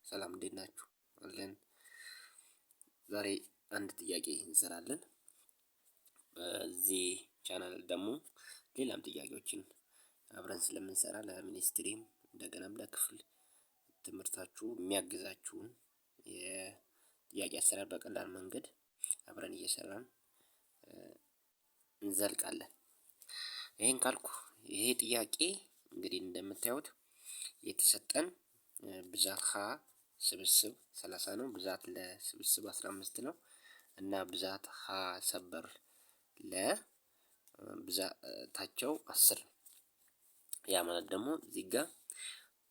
ሰላም እንዴት ናችሁ? አለን። ዛሬ አንድ ጥያቄ እንሰራለን። በዚህ ቻናል ደግሞ ሌላም ጥያቄዎችን አብረን ስለምንሰራ ለሚኒስትሪም እንደገናም ለክፍል ትምህርታችሁ የሚያግዛችሁን የጥያቄ አሰራር በቀላል መንገድ አብረን እየሰራን እንዘልቃለን። ይሄን ካልኩ ይሄ ጥያቄ እንግዲህ እንደምታዩት የተሰጠን ብዛት ሀ ስብስብ 30 ነው። ብዛት ለስብስብ 15 ነው እና ብዛት ሀ ሰበር ለብዛታቸው 10 ነው። ያ ማለት ደግሞ እዚህ ጋር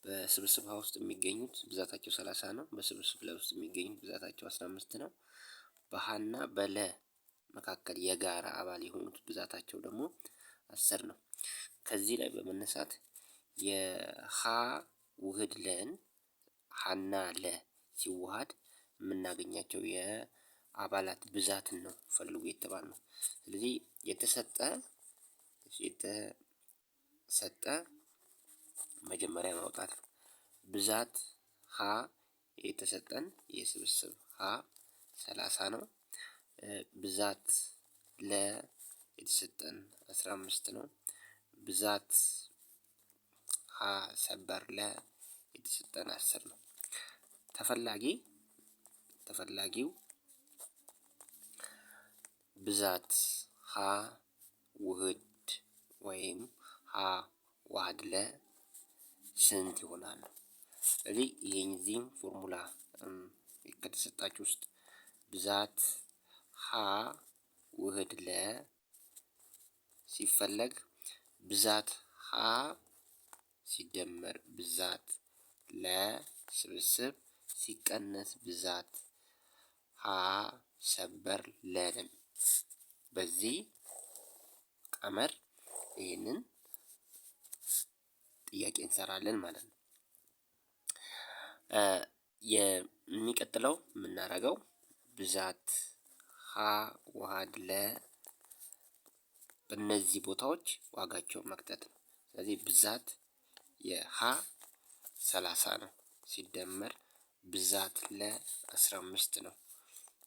በስብስብ ሀ ውስጥ የሚገኙት ብዛታቸው 30 ነው። በስብስብ ለ ውስጥ የሚገኙት ብዛታቸው 15 ነው። በሀና በለ መካከል የጋራ አባል የሆኑት ብዛታቸው ደግሞ 10 ነው። ከዚህ ላይ በመነሳት የሀ ውህድ ለን ሀና ለ ሲዋሃድ የምናገኛቸው የአባላት ብዛትን ነው ፈልጉ የተባልነው። ስለዚህ የተሰጠ መጀመሪያ ማውጣት ነው። ብዛት ሀ የተሰጠን የስብስብ ሀ 30 ነው። ብዛት ለ የተሰጠን 15 ነው። ብዛት ሀ ሰበር ለ የተሰጠን 10 ነው። ተፈላጊው ብዛት ሀ ውህድ ወይም ሀ ዋህድ ለ ስንት ይሆናል? ስለዚህ የዚህን ፎርሙላ ከተሰጣችሁ ውስጥ ብዛት ሀ ውህድ ለ ሲፈለግ ብዛት ሀ ሲደመር ብዛት ለ ስብስብ ሲቀነስ ብዛት ሀ ሰበር ለ ነው። በዚህ ቀመር ይህንን ጥያቄ እንሰራለን ማለት ነው። የሚቀጥለው የምናደርገው ብዛት ሀ ዋህድ ለ በእነዚህ ቦታዎች ዋጋቸውን መክተት ነው። ስለዚህ ብዛት የሀ 30 ነው ሲደመር ብዛት ለ 15 ነው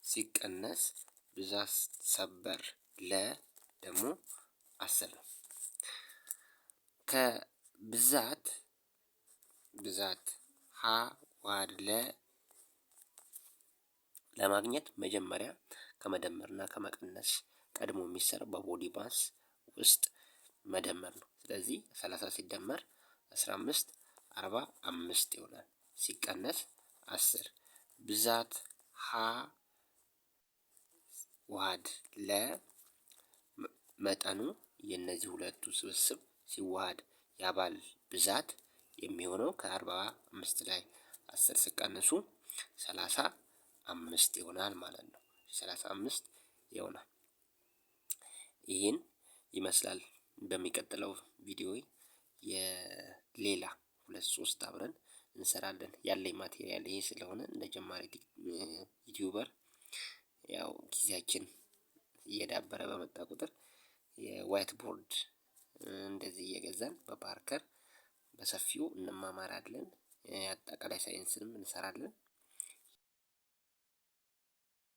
ሲቀነስ ብዛት ሰበር ለ ደግሞ 10 ነው። ከብዛት ሀ ዋህድ ለ ለማግኘት መጀመሪያ ከመደመርና ከመቀነስ ቀድሞ የሚሰራው በቦዲ ማስ ውስጥ መደመር ነው። ስለዚህ 30 ሲደመር 15 45 ይሆናል። ሲቀነስ 10 ብዛት ሀ ዋህድ ለ መጠኑ የነዚህ ሁለቱ ስብስብ ሲዋሃድ የአባል ብዛት የሚሆነው ከ45 ላይ 10 ሲቀነሱ 35 ይሆናል ማለት ነው። 35 ይሆናል። ይህን ይመስላል። በሚቀጥለው ቪዲዮ የሌላ 2-3 አብረን እንሰራለን። ያለኝ ማቴሪያል ይሄ ስለሆነ እንደ ጀማሪ ዩቲዩበር ያው ጊዜያችን እየዳበረ በመጣ ቁጥር የዋይት ቦርድ እንደዚህ እየገዛን በፓርከር በሰፊው እንማማራለን። አጠቃላይ ሳይንስንም እንሰራለን።